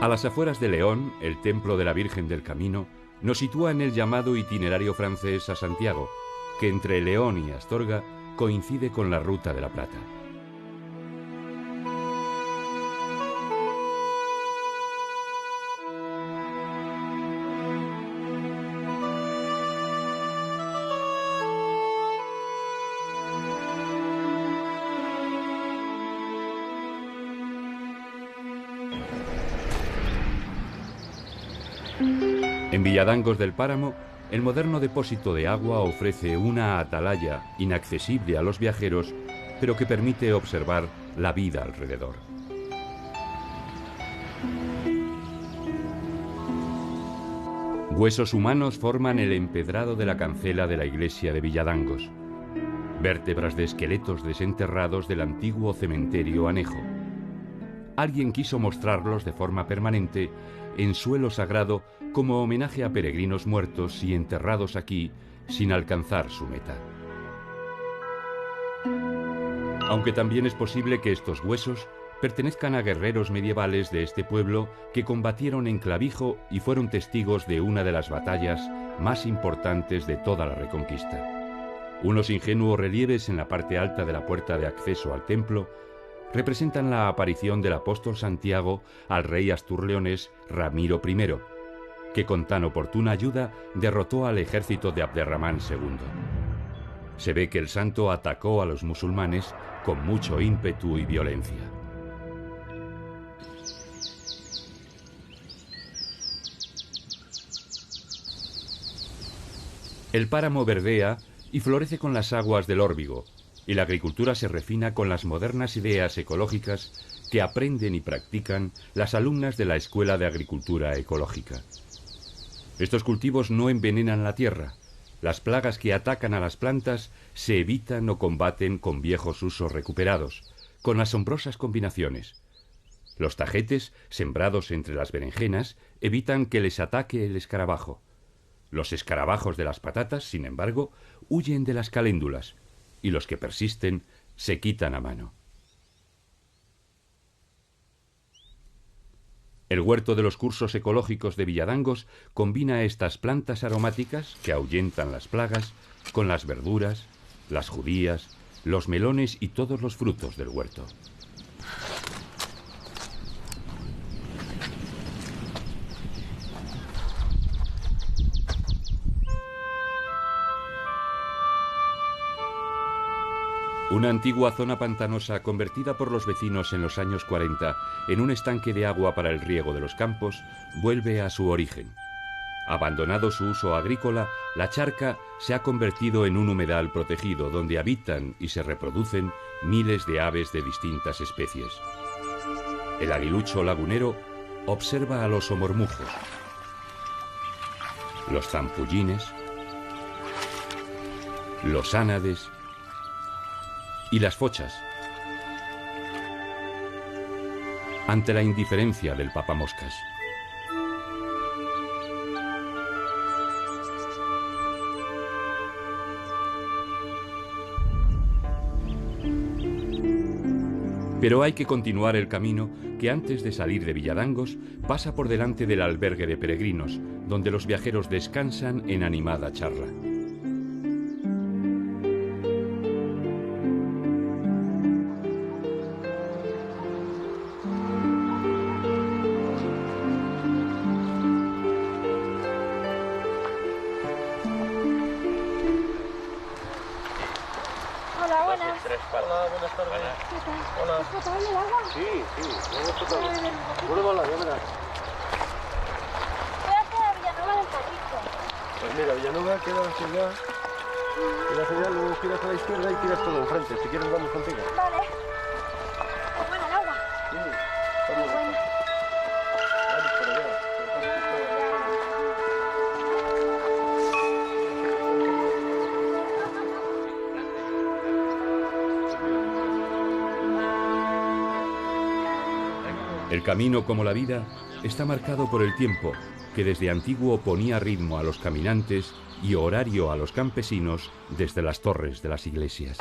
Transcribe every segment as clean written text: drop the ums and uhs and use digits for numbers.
A las afueras de León, el templo de la Virgen del Camino nos sitúa en el llamado itinerario francés a Santiago, que entre León y Astorga coincide con la Ruta de la Plata. En Villadangos del Páramo, el moderno depósito de agua ofrece una atalaya inaccesible a los viajeros, pero que permite observar la vida alrededor. Huesos humanos forman el empedrado de la cancela de la iglesia de Villadangos. Vértebras de esqueletos desenterrados del antiguo cementerio anejo. Alguien quiso mostrarlos de forma permanente en suelo sagrado como homenaje a peregrinos muertos y enterrados aquí sin alcanzar su meta. Aunque también es posible que estos huesos pertenezcan a guerreros medievales de este pueblo que combatieron en Clavijo y fueron testigos de una de las batallas más importantes de toda la Reconquista. Unos ingenuos relieves en la parte alta de la puerta de acceso al templo representan la aparición del apóstol Santiago al rey asturleonés Ramiro I, que con tan oportuna ayuda derrotó al ejército de Abderramán II. Se ve que el santo atacó a los musulmanes con mucho ímpetu y violencia. El páramo verdea y florece con las aguas del Órbigo, y la agricultura se refina con las modernas ideas ecológicas que aprenden y practican las alumnas de la Escuela de Agricultura Ecológica. Estos cultivos no envenenan la tierra. Las plagas que atacan a las plantas se evitan o combaten con viejos usos recuperados, con asombrosas combinaciones. Los tajetes, sembrados entre las berenjenas, evitan que les ataque el escarabajo. Los escarabajos de las patatas, sin embargo, huyen de las caléndulas, y los que persisten se quitan a mano. El huerto de los cursos ecológicos de Villadangos combina estas plantas aromáticas que ahuyentan las plagas con las verduras, las judías, los melones y todos los frutos del huerto. Una antigua zona pantanosa convertida por los vecinos en los años 40 en un estanque de agua para el riego de los campos, vuelve a su origen. Abandonado su uso agrícola, la charca se ha convertido en un humedal protegido donde habitan y se reproducen miles de aves de distintas especies. El aguilucho lagunero observa a los omormujos, los zampullines, los ánades y las fochas, ante la indiferencia del papamoscas. Pero hay que continuar el camino que antes de salir de Villadangos pasa por delante del albergue de peregrinos, donde los viajeros descansan en animada charla. Hola, buenas tardes. ¿Qué tal? Hola. ¿Es potable el agua? Sí, luego es potable. Pruébala, ya verás. Voy a hacer a Villanueva del Carrizo. Pues mira, Villanueva queda hacia allá. Queda hacia allá, luego giras a la izquierda y tiras todo enfrente. Si quieres vamos contigo. Vale. ¿Es buena el agua? Sí, está muy buena. Vamos por allá. El camino, como la vida, está marcado por el tiempo, que desde antiguo ponía ritmo a los caminantes y horario a los campesinos desde las torres de las iglesias.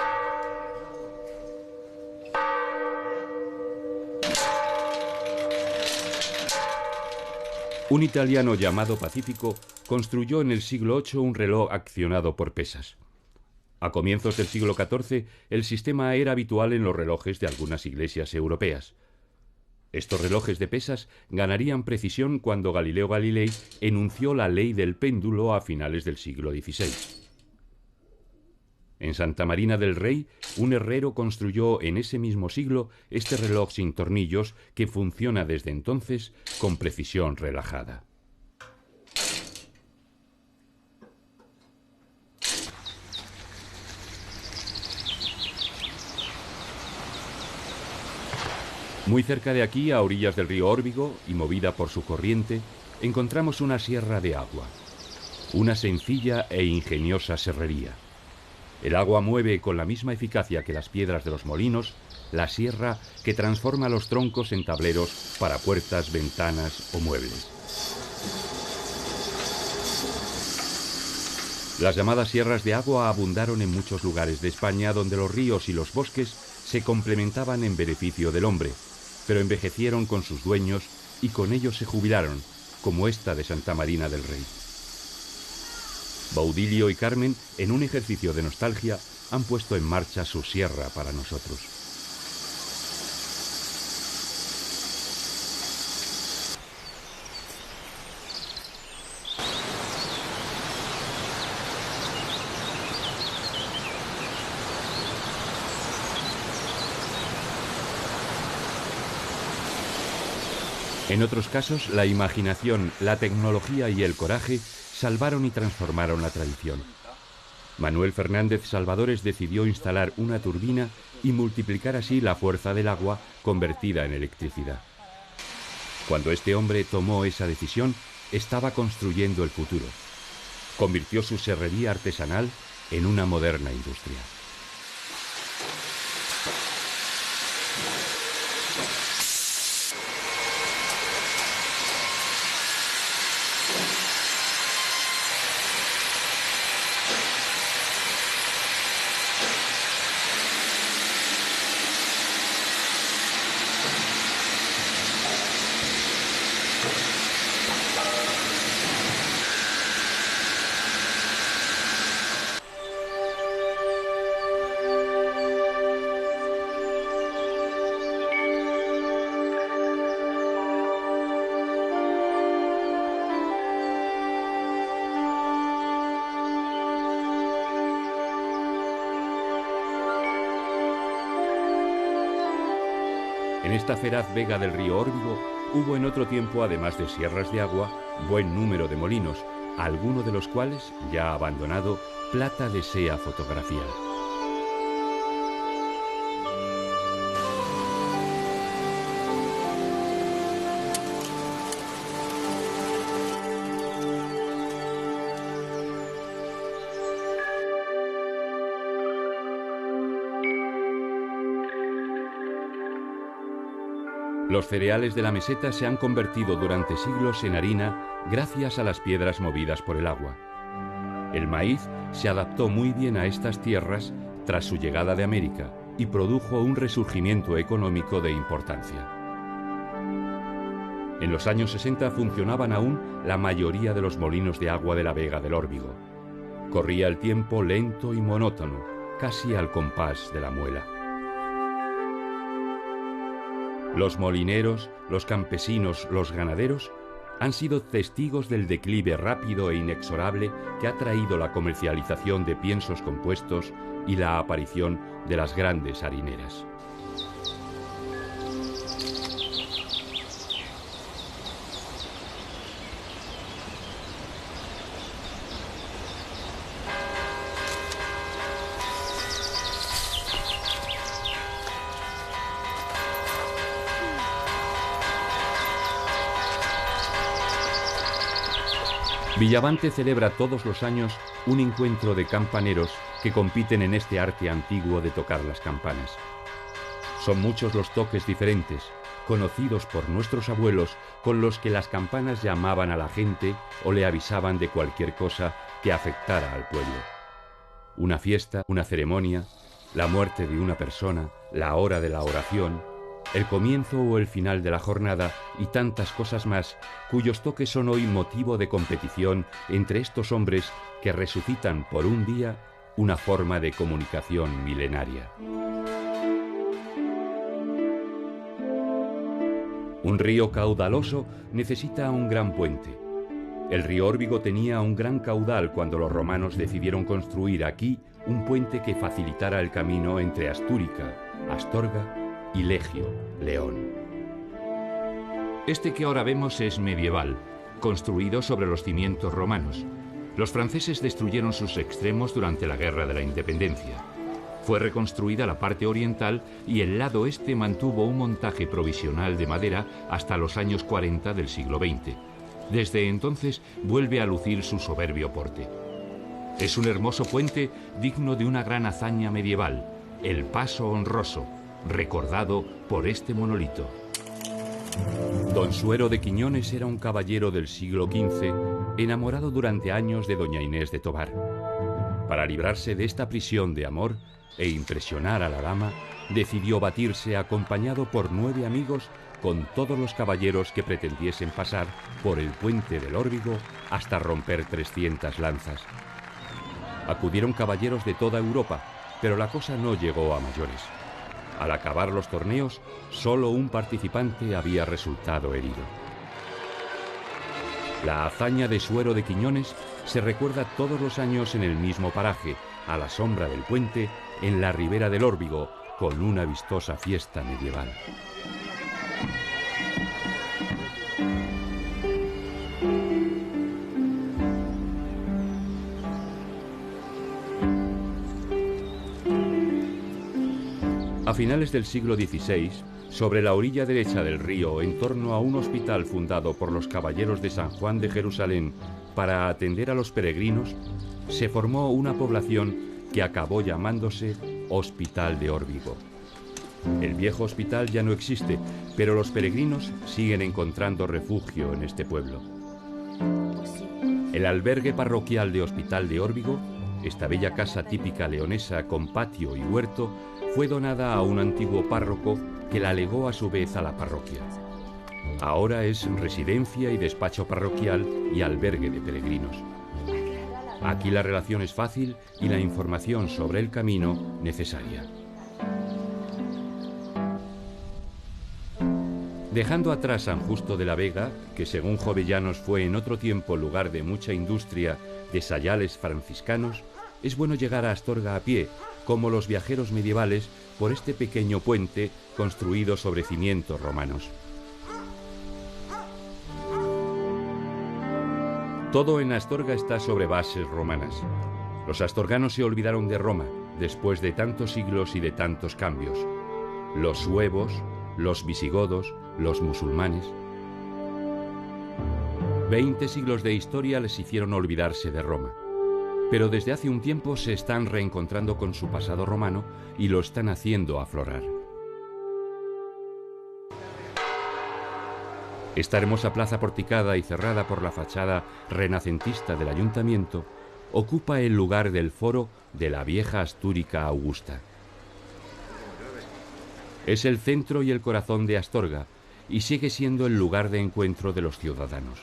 Un italiano llamado Pacífico construyó en el siglo VIII un reloj accionado por pesas. A comienzos del siglo XIV, el sistema era habitual en los relojes de algunas iglesias europeas. Estos relojes de pesas ganarían precisión cuando Galileo Galilei enunció la ley del péndulo a finales del siglo XVI. En Santa Marina del Rey, un herrero construyó en ese mismo siglo este reloj sin tornillos que funciona desde entonces con precisión relajada. Muy cerca de aquí, a orillas del río Órbigo y movida por su corriente, encontramos una sierra de agua, una sencilla e ingeniosa serrería. El agua mueve con la misma eficacia que las piedras de los molinos la sierra que transforma los troncos en tableros para puertas, ventanas o muebles. Las llamadas sierras de agua abundaron en muchos lugares de España donde los ríos y los bosques se complementaban en beneficio del hombre, pero envejecieron con sus dueños y con ellos se jubilaron, como esta de Santa Marina del Rey. Baudilio y Carmen, en un ejercicio de nostalgia, han puesto en marcha su sierra para nosotros. En otros casos, la imaginación, la tecnología y el coraje salvaron y transformaron la tradición. Manuel Fernández Salvadores decidió instalar una turbina y multiplicar así la fuerza del agua convertida en electricidad. Cuando este hombre tomó esa decisión, estaba construyendo el futuro. Convirtió su serrería artesanal en una moderna industria. En esta feraz vega del río Órbigo hubo en otro tiempo, además de sierras de agua, buen número de molinos, alguno de los cuales, ya abandonado, Plata desea fotografiar. Los cereales de la meseta se han convertido durante siglos en harina gracias a las piedras movidas por el agua. El maíz se adaptó muy bien a estas tierras tras su llegada de América y produjo un resurgimiento económico de importancia. En los años 60 funcionaban aún la mayoría de los molinos de agua de la Vega del Órbigo. Corría el tiempo lento y monótono, casi al compás de la muela. Los molineros, los campesinos, los ganaderos han sido testigos del declive rápido e inexorable que ha traído la comercialización de piensos compuestos y la aparición de las grandes harineras. Villavante celebra todos los años un encuentro de campaneros que compiten en este arte antiguo de tocar las campanas. Son muchos los toques diferentes, conocidos por nuestros abuelos, con los que las campanas llamaban a la gente o le avisaban de cualquier cosa que afectara al pueblo. Una fiesta, una ceremonia, la muerte de una persona, la hora de la oración, el comienzo o el final de la jornada y tantas cosas más, cuyos toques son hoy motivo de competición entre estos hombres que resucitan por un día una forma de comunicación milenaria. Un río caudaloso necesita un gran puente. El río Órbigo tenía un gran caudal cuando los romanos decidieron construir aquí un puente que facilitara el camino entre Astúrica, Astorga y Legio, León. Este que ahora vemos es medieval, construido sobre los cimientos romanos. Los franceses destruyeron sus extremos durante la Guerra de la Independencia. Fue reconstruida la parte oriental y el lado este mantuvo un montaje provisional de madera hasta los años 40 del siglo XX. Desde entonces vuelve a lucir su soberbio porte. Es un hermoso puente digno de una gran hazaña medieval, el Paso Honroso, recordado por este monolito. Don Suero de Quiñones era un caballero del siglo XV, enamorado durante años de doña Inés de Tobar. Para librarse de esta prisión de amor e impresionar a la dama, decidió batirse acompañado por 9 amigos con todos los caballeros que pretendiesen pasar por el puente del Órbigo hasta romper 300 lanzas. Acudieron caballeros de toda Europa, pero la cosa no llegó a mayores. Al acabar los torneos, solo un participante había resultado herido. La hazaña de Suero de Quiñones se recuerda todos los años en el mismo paraje, a la sombra del puente, en la ribera del Órbigo, con una vistosa fiesta medieval. A finales del siglo XVI, sobre la orilla derecha del río, en torno a un hospital fundado por los caballeros de San Juan de Jerusalén para atender a los peregrinos, se formó una población que acabó llamándose Hospital de Órbigo. El viejo hospital ya no existe, pero los peregrinos siguen encontrando refugio en este pueblo. El albergue parroquial de Hospital de Órbigo, esta bella casa típica leonesa con patio y huerto, fue donada a un antiguo párroco que la legó a su vez a la parroquia. Ahora es residencia y despacho parroquial y albergue de peregrinos. Aquí la relación es fácil y la información sobre el camino necesaria. Dejando atrás San Justo de la Vega, que según Jovellanos fue en otro tiempo lugar de mucha industria de sayales franciscanos, es bueno llegar a Astorga a pie, como los viajeros medievales, por este pequeño puente construido sobre cimientos romanos. Todo en Astorga está sobre bases romanas. Los astorganos se olvidaron de Roma, después de tantos siglos y de tantos cambios. Los suevos, los visigodos, los musulmanes. 20 siglos de historia les hicieron olvidarse de Roma. Pero desde hace un tiempo se están reencontrando con su pasado romano y lo están haciendo aflorar. Esta hermosa plaza porticada y cerrada por la fachada renacentista del ayuntamiento ocupa el lugar del foro de la vieja Astúrica Augusta. Es el centro y el corazón de Astorga y sigue siendo el lugar de encuentro de los ciudadanos.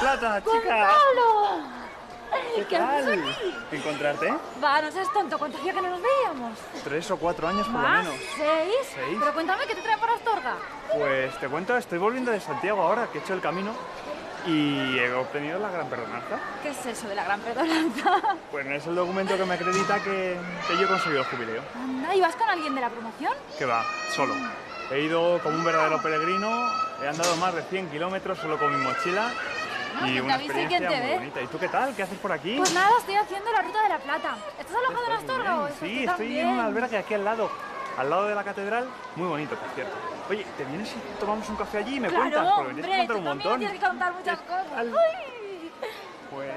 ¡Plata, chica! ¡Gonzalo! ¿Qué tal? ¿Encontrarte? Va, no seas tonto, ¿cuánto hacía que no nos veíamos? 3 o 4 años por lo ¿Más? menos. 6. 6. Pero cuéntame, ¿qué te trae por Astorga? Pues te cuento, estoy volviendo de Santiago ahora, que he hecho el camino y he obtenido la gran perdonanza. ¿Qué es eso de la gran perdonanza? Pues es el documento que me acredita que yo he conseguido el jubileo. Anda, ¿y vas con alguien de la promoción? Que va, solo. He ido como un verdadero peregrino, he andado más de 100 kilómetros solo con mi mochila. Y una experiencia muy bonita. ¿Y tú qué tal? ¿Qué haces por aquí? Pues nada, estoy haciendo la Ruta de la Plata. ¿Estás alojado en Astorga o Sí, estoy en un albergue aquí al lado de la catedral. Muy bonito, por cierto. Oye, ¿te vienes y tomamos un café allí y me cuentas? Porque me tienes que contar un montón. También tienes que contar muchas cosas. Al... ¡Uy! Pues...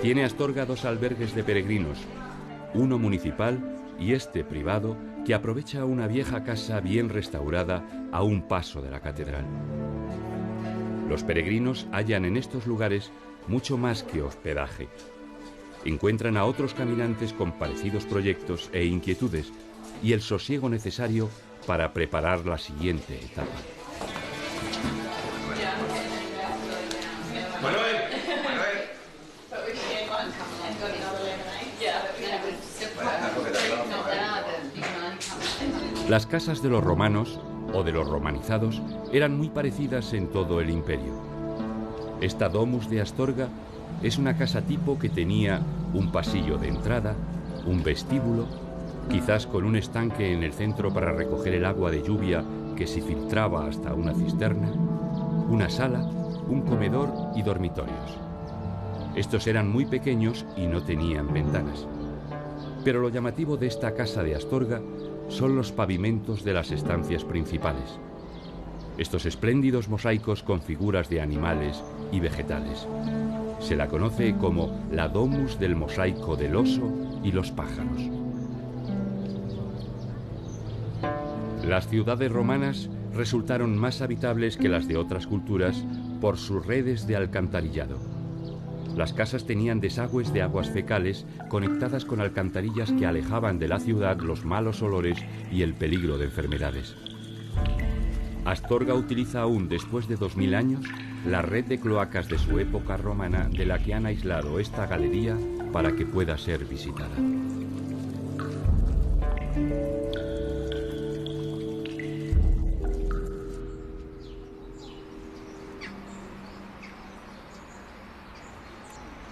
Tiene Astorga dos albergues de peregrinos, uno municipal y este privado, que aprovecha una vieja casa bien restaurada a un paso de la catedral. Los peregrinos hallan en estos lugares mucho más que hospedaje. Encuentran a otros caminantes con parecidos proyectos e inquietudes y el sosiego necesario para preparar la siguiente etapa. Las casas de los romanos, o de los romanizados, eran muy parecidas en todo el imperio. Esta Domus de Astorga es una casa tipo que tenía un pasillo de entrada, un vestíbulo, quizás con un estanque en el centro para recoger el agua de lluvia que se filtraba hasta una cisterna, una sala, un comedor y dormitorios. Estos eran muy pequeños y no tenían ventanas. Pero lo llamativo de esta casa de Astorga son los pavimentos de las estancias principales. Estos espléndidos mosaicos con figuras de animales y vegetales. Se la conoce como la Domus del mosaico del oso y los pájaros. Las ciudades romanas resultaron más habitables que las de otras culturas por sus redes de alcantarillado. Las casas tenían desagües de aguas fecales conectadas con alcantarillas que alejaban de la ciudad los malos olores y el peligro de enfermedades. Astorga utiliza aún después de 2000 años la red de cloacas de su época romana, de la que han aislado esta galería para que pueda ser visitada.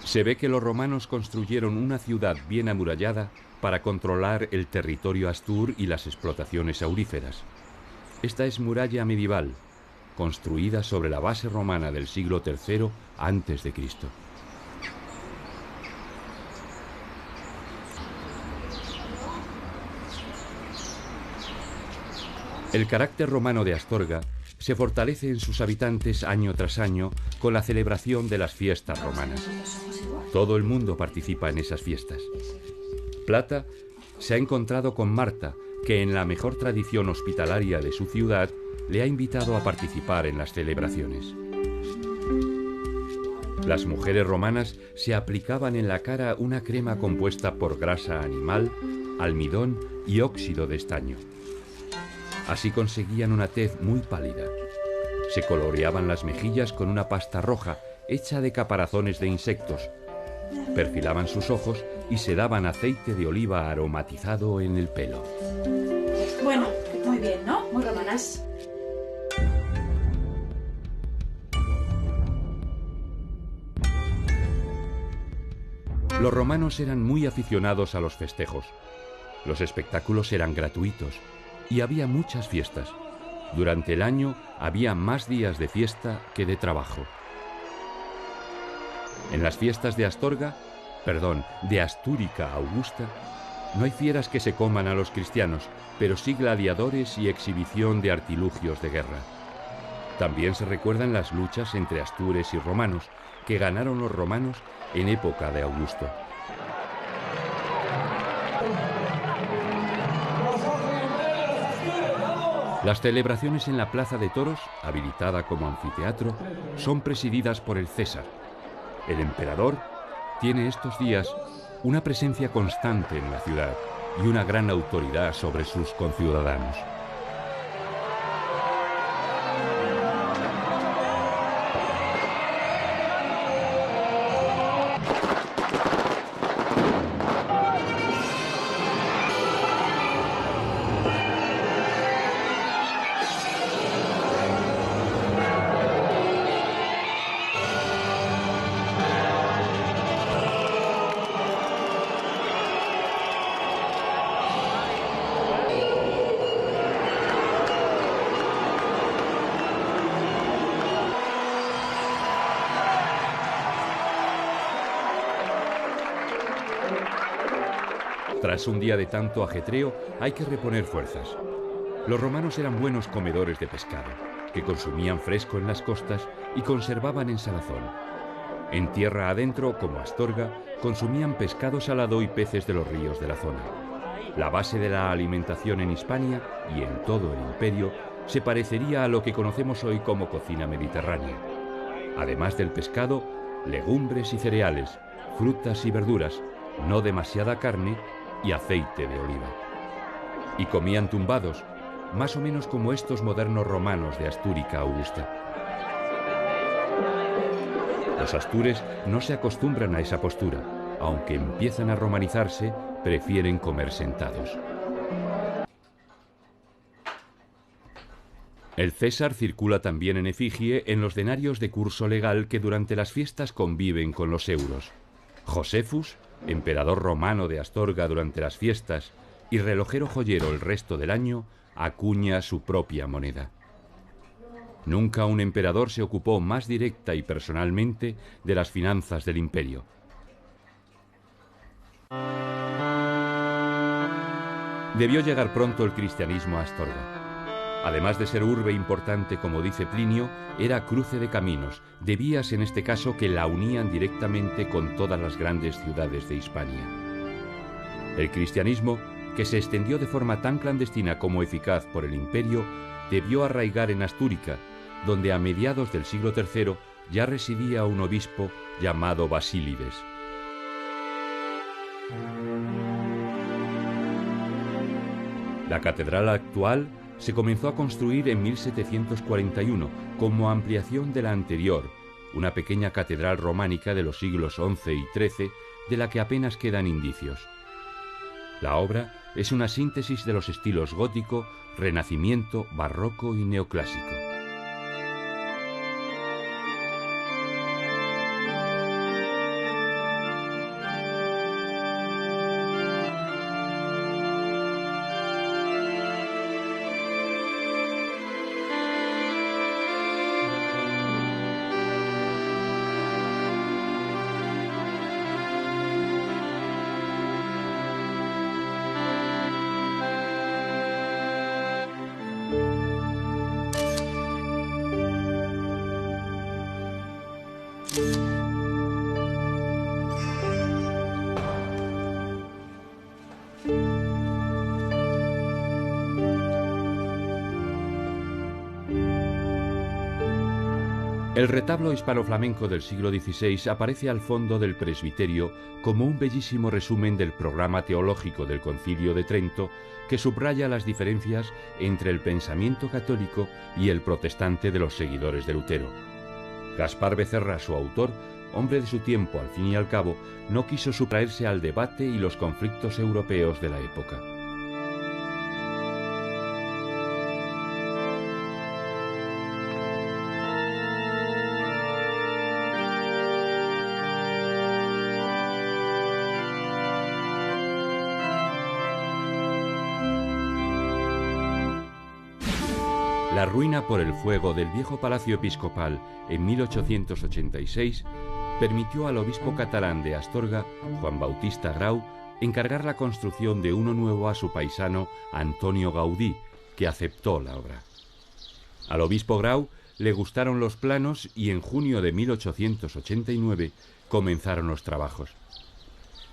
Se ve que los romanos construyeron una ciudad bien amurallada para controlar el territorio astur y las explotaciones auríferas. Esta es muralla medieval, construida sobre la base romana del siglo III a.C. El carácter romano de Astorga se fortalece en sus habitantes año tras año con la celebración de las fiestas romanas. Todo el mundo participa en esas fiestas. Plata se ha encontrado con Marta, que en la mejor tradición hospitalaria de su ciudad le ha invitado a participar en las celebraciones. Las mujeres romanas se aplicaban en la cara una crema compuesta por grasa animal, almidón y óxido de estaño. Así conseguían una tez muy pálida. Se coloreaban las mejillas con una pasta roja hecha de caparazones de insectos. Perfilaban sus ojos y se daban aceite de oliva aromatizado en el pelo. Bueno, muy bien, ¿no? Muy romanas. Los romanos eran muy aficionados a los festejos. Los espectáculos eran gratuitos y había muchas fiestas. Durante el año había más días de fiesta que de trabajo. En las fiestas de de Astúrica Augusta, no hay fieras que se coman a los cristianos, pero sí gladiadores y exhibición de artilugios de guerra. También se recuerdan las luchas entre astures y romanos, que ganaron los romanos en época de Augusto. Las celebraciones en la Plaza de Toros, habilitada como anfiteatro, son presididas por el César. El emperador tiene estos días una presencia constante en la ciudad y una gran autoridad sobre sus conciudadanos. Tras un día de tanto ajetreo, hay que reponer fuerzas. Los romanos eran buenos comedores de pescado, que consumían fresco en las costas y conservaban en salazón. En tierra adentro, como Astorga, consumían pescado salado y peces de los ríos de la zona. La base de la alimentación en Hispania y en todo el imperio se parecería a lo que conocemos hoy como cocina mediterránea. Además del pescado, legumbres y cereales, frutas y verduras, no demasiada carne y aceite de oliva. Y comían tumbados, más o menos como estos modernos romanos de Astúrica Augusta. Los astures no se acostumbran a esa postura, aunque empiezan a romanizarse, prefieren comer sentados. El César circula también en efigie en los denarios de curso legal que durante las fiestas conviven con los euros. Josefus, emperador romano de Astorga durante las fiestas y relojero joyero el resto del año, acuña su propia moneda. Nunca un emperador se ocupó más directa y personalmente de las finanzas del imperio. Debió llegar pronto el cristianismo a Astorga. Además de ser urbe importante, como dice Plinio, era cruce de caminos, de vías en este caso que la unían directamente con todas las grandes ciudades de Hispania. El cristianismo, que se extendió de forma tan clandestina como eficaz por el imperio, debió arraigar en Astúrica, donde a mediados del siglo III ya residía un obispo llamado Basílides. La catedral actual se comenzó a construir en 1741 como ampliación de la anterior, una pequeña catedral románica de los siglos XI y XIII de la que apenas quedan indicios. La obra es una síntesis de los estilos gótico, renacimiento, barroco y neoclásico. El retablo hispano-flamenco del siglo XVI aparece al fondo del presbiterio como un bellísimo resumen del programa teológico del Concilio de Trento que subraya las diferencias entre el pensamiento católico y el protestante de los seguidores de Lutero. Gaspar Becerra, su autor, hombre de su tiempo al fin y al cabo, no quiso sustraerse al debate y los conflictos europeos de la época. La ruina por el fuego del viejo palacio episcopal en 1886 permitió al obispo catalán de Astorga, Juan Bautista Grau, encargar la construcción de uno nuevo a su paisano Antonio Gaudí, que aceptó la obra. Al obispo Grau le gustaron los planos y en junio de 1889 comenzaron los trabajos.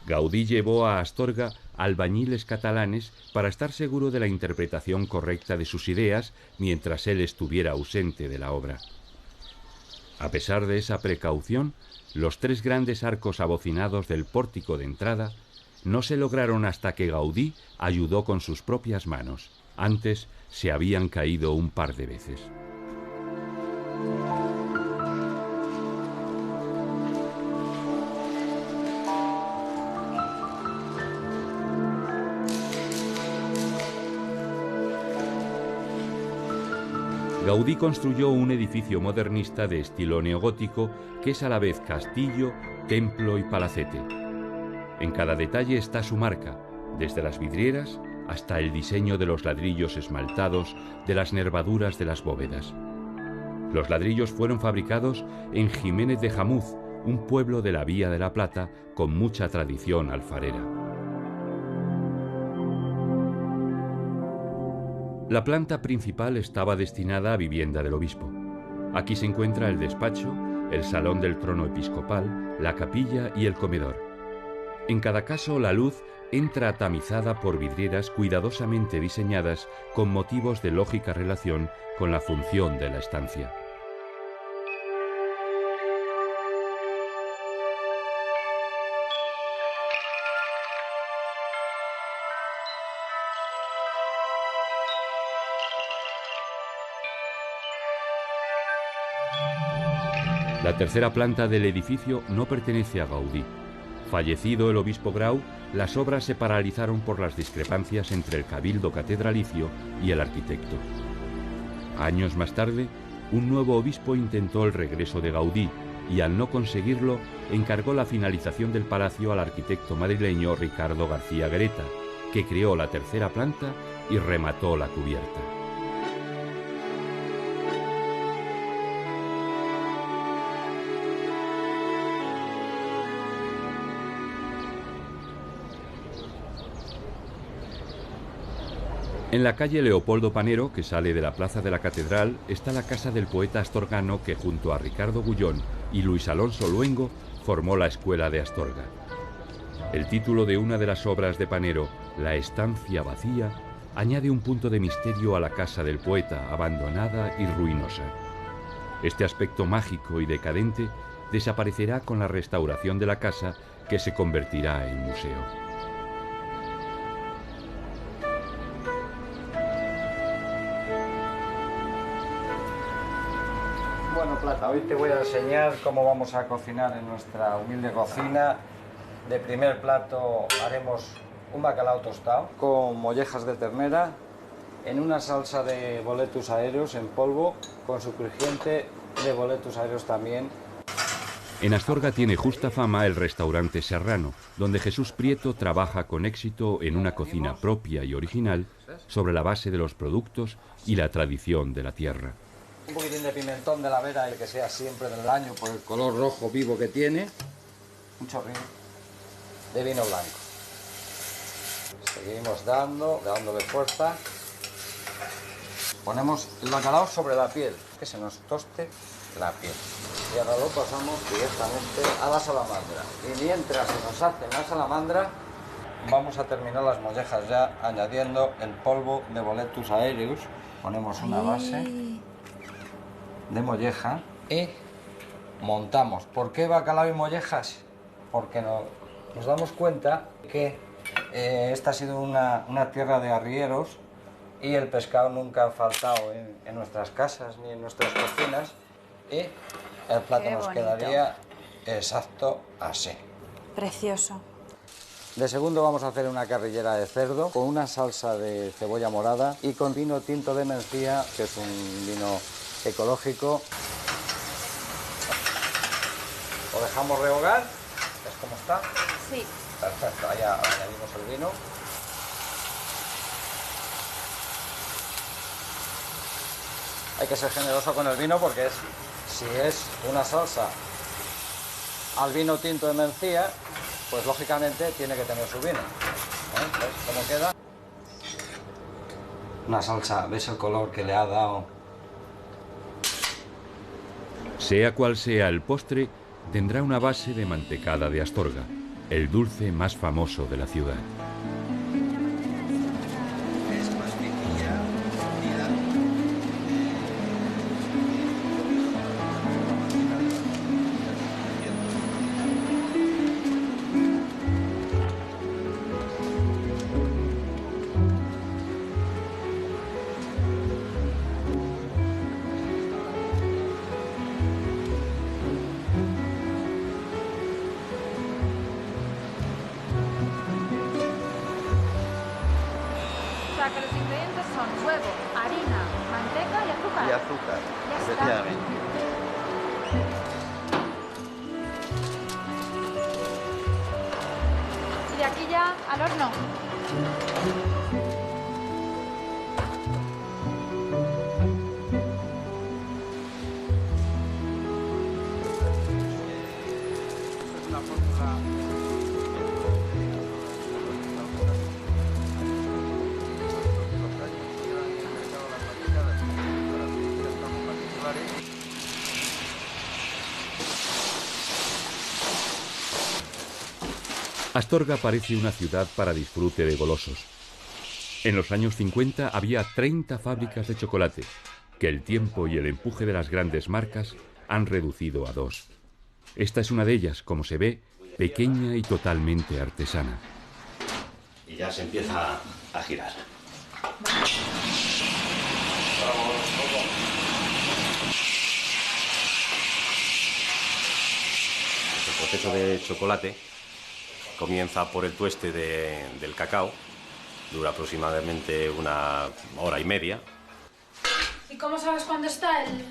Gaudí llevó a Astorga albañiles catalanes para estar seguro de la interpretación correcta de sus ideas mientras él estuviera ausente de la obra. A pesar de esa precaución, los tres grandes arcos abocinados del pórtico de entrada no se lograron hasta que Gaudí ayudó con sus propias manos. Antes se habían caído un par de veces. Gaudí construyó un edificio modernista de estilo neogótico que es a la vez castillo, templo y palacete. En cada detalle está su marca, desde las vidrieras hasta el diseño de los ladrillos esmaltados de las nervaduras de las bóvedas. Los ladrillos fueron fabricados en Jiménez de Jamuz, un pueblo de la Vía de la Plata con mucha tradición alfarera. La planta principal estaba destinada a vivienda del obispo. Aquí se encuentra el despacho, el salón del trono episcopal, la capilla y el comedor. En cada caso, la luz entra tamizada por vidrieras cuidadosamente diseñadas con motivos de lógica relación con la función de la estancia. La tercera planta del edificio no pertenece a Gaudí. Fallecido el obispo Grau, las obras se paralizaron por las discrepancias entre el cabildo catedralicio y el arquitecto. Años más tarde, un nuevo obispo intentó el regreso de Gaudí y, al no conseguirlo, encargó la finalización del palacio al arquitecto madrileño Ricardo García Greta, que creó la tercera planta y remató la cubierta. En la calle Leopoldo Panero, que sale de la plaza de la Catedral, está la casa del poeta astorgano que, junto a Ricardo Gullón y Luis Alonso Luengo, formó la Escuela de Astorga. El título de una de las obras de Panero, La estancia vacía, añade un punto de misterio a la casa del poeta, abandonada y ruinosa. Este aspecto mágico y decadente desaparecerá con la restauración de la casa, que se convertirá en museo. Bueno, Plata, hoy te voy a enseñar cómo vamos a cocinar en nuestra humilde cocina. De primer plato haremos un bacalao tostado con mollejas de ternera en una salsa de boletus aéreos en polvo con su crujiente de boletus aéreos también. En Astorga tiene justa fama el restaurante Serrano, donde Jesús Prieto trabaja con éxito en una cocina propia y original sobre la base de los productos y la tradición de la tierra. Un poquitín de pimentón de la Vera, el que sea siempre del año por el color rojo vivo que tiene. Un chorrín de vino blanco. Seguimos dándole fuerza. Ponemos el bacalao sobre la piel, que se nos toste la piel. Y ahora lo pasamos directamente a la salamandra. Y mientras se nos hace la salamandra, vamos a terminar las mollejas ya añadiendo el polvo de boletus aéreos. Ponemos una base de molleja y montamos. ¿Por qué bacalao y mollejas? Porque nos damos cuenta que esta ha sido una tierra de arrieros y el pescado nunca ha faltado en nuestras casas ni en nuestras cocinas, y el plato nos quedaría exacto así. Precioso. De segundo vamos a hacer una carrillera de cerdo con una salsa de cebolla morada y con vino tinto de Mencía, que es un vino ecológico. Lo dejamos rehogar. ¿Ves cómo está? Sí. Perfecto, ahí añadimos el vino. Hay que ser generoso con el vino porque si es una salsa al vino tinto de Mencía, pues lógicamente tiene que tener su vino. ¿Ves cómo queda? Una salsa, ¿ves el color que le ha dado? Sea cual sea el postre, tendrá una base de mantecada de Astorga, el dulce más famoso de la ciudad. Que los ingredientes son huevo, harina, manteca y azúcar. Y azúcar, Ya está. efectivamente. Y de aquí ya al horno. Astorga parece una ciudad para disfrute de golosos. En los años 50 había 30 fábricas de chocolate, que el tiempo y el empuje de las grandes marcas han reducido a 2. Esta es una de ellas, como se ve, pequeña y totalmente artesana. Y ya se empieza a girar. El proceso de chocolate comienza por el tueste del cacao, dura aproximadamente 1 hora y media. ¿Y cómo sabes cuándo está el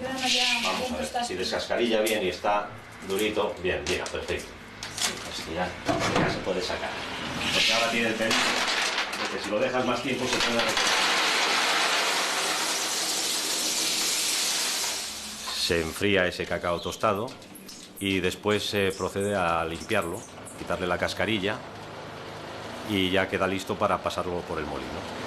grano ya? Vamos a ver, si descascarilla bien y está durito, bien, mira, perfecto. Es que ya se puede sacar. Porque ahora tiene el peligro de que si lo dejas más tiempo se puede recortar. Se enfría ese cacao tostado y después se procede a limpiarlo, quitarle la cascarilla y ya queda listo para pasarlo por el molino.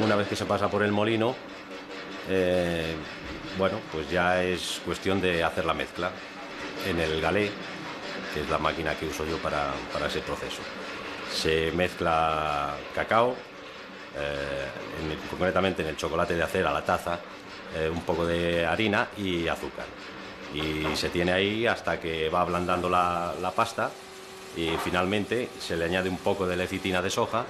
Una vez que se pasa por el molino, bueno, pues ya es cuestión de hacer la mezcla en el galé, que es la máquina que uso yo para ese proceso. Se mezcla cacao, concretamente en el chocolate de acera, la taza, un poco de harina y azúcar. Y se tiene ahí hasta que va ablandando la pasta y finalmente se le añade un poco de lecitina de soja.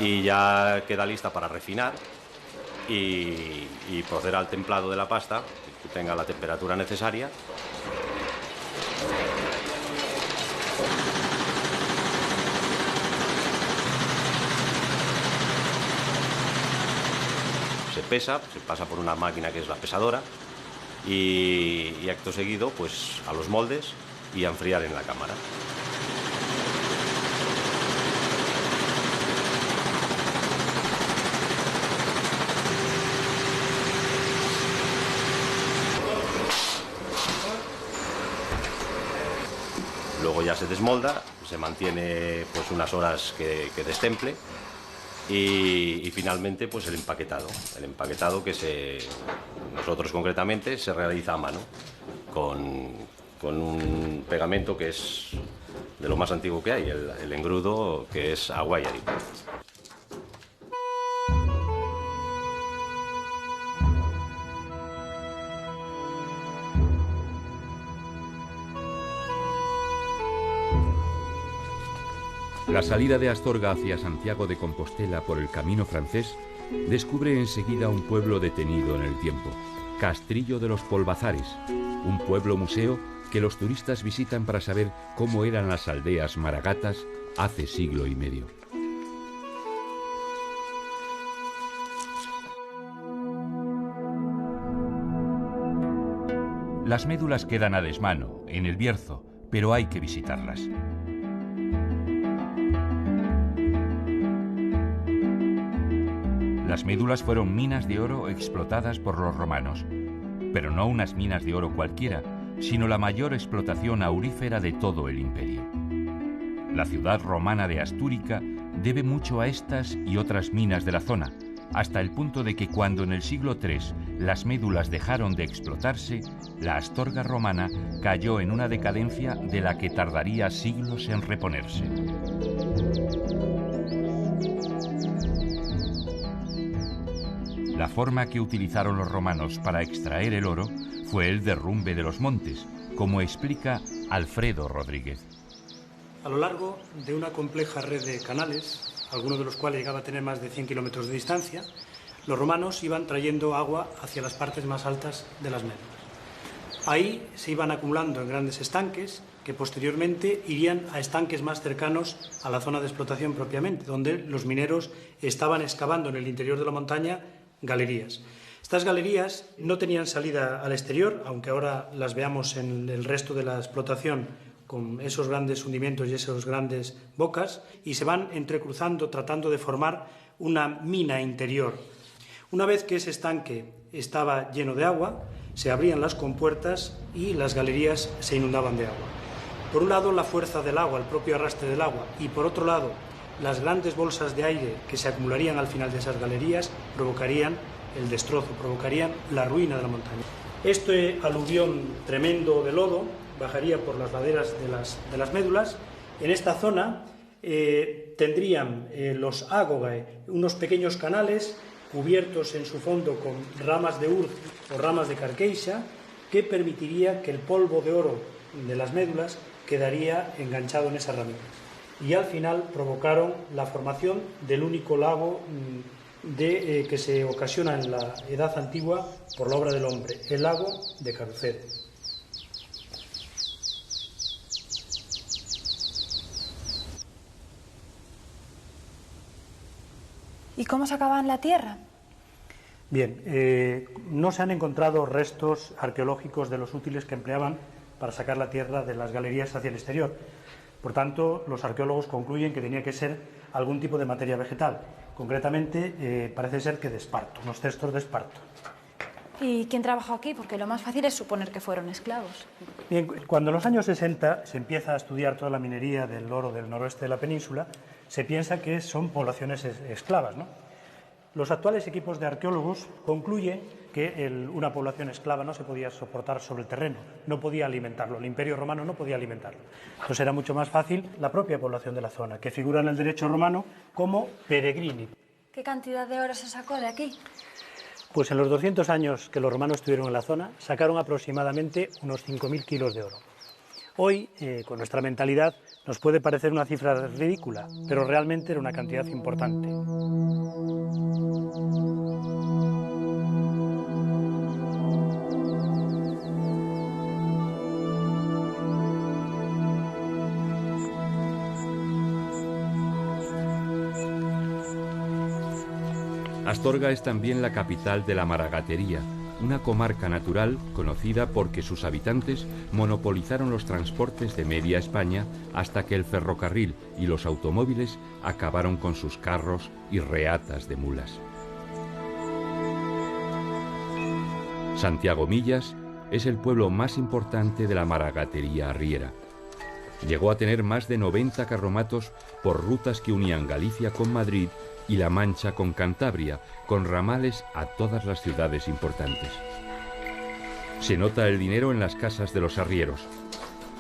Y ya queda lista para refinar y proceder al templado de la pasta, que tenga la temperatura necesaria. Se pesa, se pasa por una máquina que es la pesadora y acto seguido pues a los moldes y a enfriar en la cámara. Luego ya se desmolda, se mantiene pues unas horas que destemple y finalmente pues el empaquetado que nosotros concretamente se realiza a mano con un pegamento que es de lo más antiguo que hay, el engrudo, que es aguayari. La salida de Astorga hacia Santiago de Compostela por el camino francés descubre enseguida un pueblo detenido en el tiempo, Castrillo de los Polvazares, un pueblo museo que los turistas visitan para saber cómo eran las aldeas maragatas hace siglo y medio. Las médulas quedan a desmano, en el Bierzo, pero hay que visitarlas. Las médulas fueron minas de oro explotadas por los romanos, pero no unas minas de oro cualquiera, sino la mayor explotación aurífera de todo el imperio. La ciudad romana de Astúrica debe mucho a estas y otras minas de la zona, hasta el punto de que cuando en el siglo III las médulas dejaron de explotarse, la Astorga romana cayó en una decadencia de la que tardaría siglos en reponerse. La forma que utilizaron los romanos para extraer el oro fue el derrumbe de los montes, como explica Alfredo Rodríguez. A lo largo de una compleja red de canales, algunos de los cuales llegaba a tener más de 100 kilómetros de distancia, los romanos iban trayendo agua hacia las partes más altas de las médulas. Ahí se iban acumulando en grandes estanques que posteriormente irían a estanques más cercanos a la zona de explotación propiamente, donde los mineros estaban excavando en el interior de la montaña galerías. Estas galerías no tenían salida al exterior, aunque ahora las veamos en el resto de la explotación con esos grandes hundimientos y esas grandes bocas, y se van entrecruzando tratando de formar una mina interior. Una vez que ese estanque estaba lleno de agua, se abrían las compuertas y las galerías se inundaban de agua. Por un lado, la fuerza del agua, el propio arrastre del agua, y por otro lado, las grandes bolsas de aire que se acumularían al final de esas galerías provocarían el destrozo, provocarían la ruina de la montaña. Este aluvión tremendo de lodo bajaría por las laderas de las médulas. En esta zona tendrían los ágogae unos pequeños canales cubiertos en su fondo con ramas de urz o ramas de carqueixa, que permitiría que el polvo de oro de las médulas quedaría enganchado en esas ramitas. Y al final provocaron la formación del único lago que se ocasiona en la Edad Antigua por la obra del hombre, el lago de Carucedo. ¿Y cómo sacaban la tierra? Bien, no se han encontrado restos arqueológicos de los útiles que empleaban para sacar la tierra de las galerías hacia el exterior. Por tanto, los arqueólogos concluyen que tenía que ser algún tipo de materia vegetal. Concretamente, parece ser que de esparto, unos cestos de esparto. ¿Y quién trabajó aquí? Porque lo más fácil es suponer que fueron esclavos. Bien, cuando en los años 60 se empieza a estudiar toda la minería del oro del noroeste de la península, se piensa que son poblaciones esclavas, ¿no? Los actuales equipos de arqueólogos concluyen que una población esclava no se podía soportar sobre el terreno, no podía alimentarlo, el Imperio Romano no podía alimentarlo. Entonces era mucho más fácil la propia población de la zona, que figura en el derecho romano como peregrini. ¿Qué cantidad de oro se sacó de aquí? Pues en los 200 años que los romanos estuvieron en la zona, sacaron aproximadamente unos 5.000 kilos de oro. Hoy, con nuestra mentalidad, nos puede parecer una cifra ridícula, pero realmente era una cantidad importante. Astorga es también la capital de la maragatería, una comarca natural conocida porque sus habitantes monopolizaron los transportes de media España hasta que el ferrocarril y los automóviles acabaron con sus carros y reatas de mulas. Santiago Millas es el pueblo más importante de la maragatería arriera. Llegó a tener más de 90 carromatos por rutas que unían Galicia con Madrid y La Mancha con Cantabria, con ramales a todas las ciudades importantes. Se nota el dinero en las casas de los arrieros.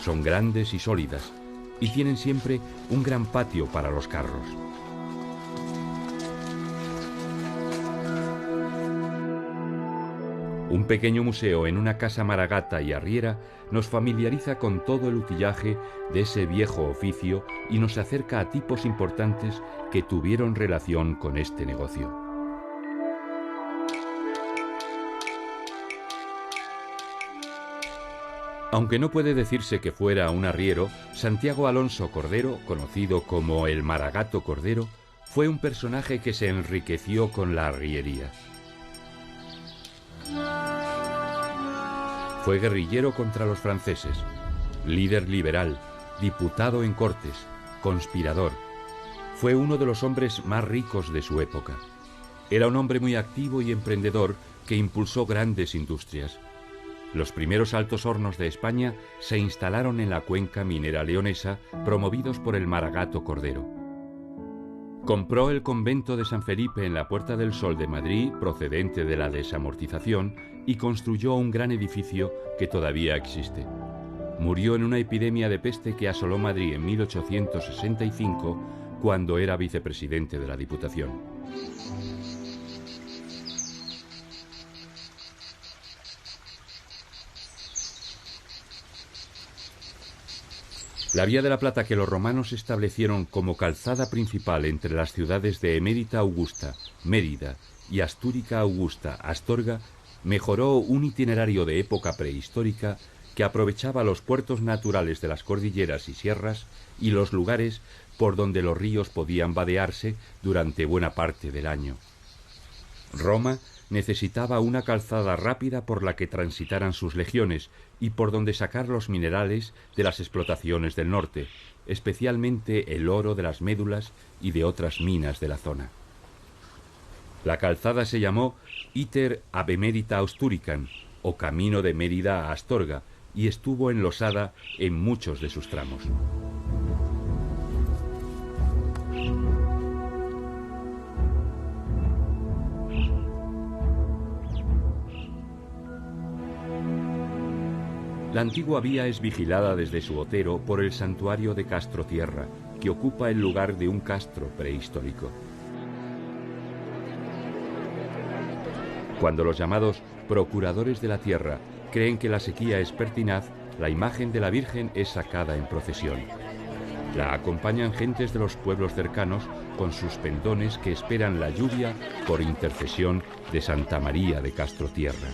Son grandes y sólidas y tienen siempre un gran patio para los carros. Un pequeño museo en una casa maragata y arriera nos familiariza con todo el utillaje de ese viejo oficio y nos acerca a tipos importantes que tuvieron relación con este negocio. Aunque no puede decirse que fuera un arriero, Santiago Alonso Cordero, conocido como el Maragato Cordero, fue un personaje que se enriqueció con la arriería. Fue guerrillero contra los franceses, líder liberal, diputado en Cortes, conspirador. Fue uno de los hombres más ricos de su época. Era un hombre muy activo y emprendedor que impulsó grandes industrias. Los primeros altos hornos de España se instalaron en la cuenca minera leonesa, promovidos por el Maragato Cordero. Compró el convento de San Felipe en la Puerta del Sol de Madrid, procedente de la desamortización, y construyó un gran edificio que todavía existe. Murió en una epidemia de peste que asoló Madrid en 1865, cuando era vicepresidente de la Diputación. La Vía de la Plata, que los romanos establecieron como calzada principal entre las ciudades de Emérita Augusta, Mérida, y Astúrica Augusta, Astorga, mejoró un itinerario de época prehistórica que aprovechaba los puertos naturales de las cordilleras y sierras y los lugares por donde los ríos podían vadearse durante buena parte del año. Roma necesitaba una calzada rápida por la que transitaran sus legiones y por donde sacar los minerales de las explotaciones del norte, especialmente el oro de las médulas y de otras minas de la zona. La calzada se llamó Iter ab Emerita Asturican, o Camino de Mérida a Astorga, y estuvo enlosada en muchos de sus tramos. La antigua vía es vigilada desde su otero por el santuario de Castrotierra, que ocupa el lugar de un castro prehistórico. Cuando los llamados procuradores de la tierra creen que la sequía es pertinaz, la imagen de la Virgen es sacada en procesión. La acompañan gentes de los pueblos cercanos con sus pendones que esperan la lluvia por intercesión de Santa María de Castrotierra.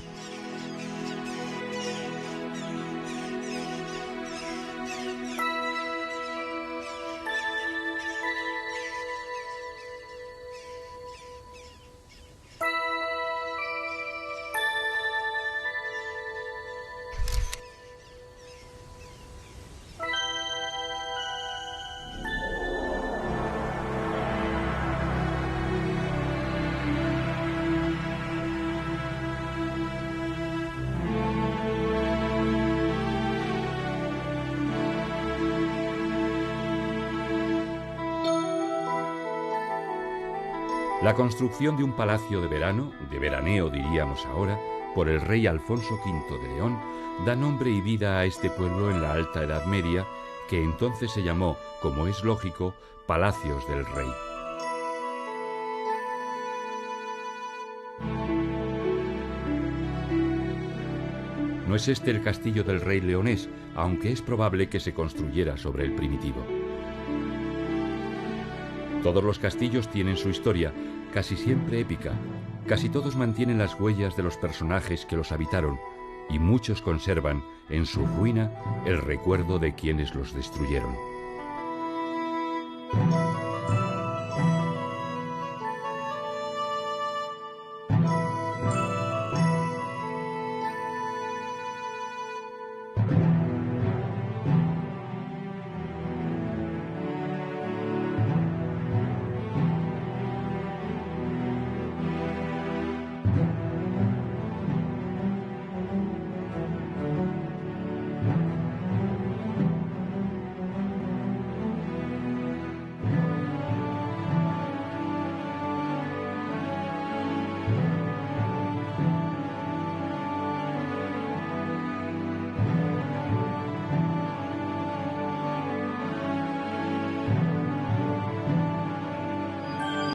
La construcción de un palacio de verano, de veraneo diríamos ahora, por el rey Alfonso V de León, da nombre y vida a este pueblo en la Alta Edad Media, que entonces se llamó, como es lógico, Palacios del Rey. No es este el castillo del rey leonés, aunque es probable que se construyera sobre el primitivo. Todos los castillos tienen su historia, casi siempre épica. Casi todos mantienen las huellas de los personajes que los habitaron, y muchos conservan en su ruina el recuerdo de quienes los destruyeron.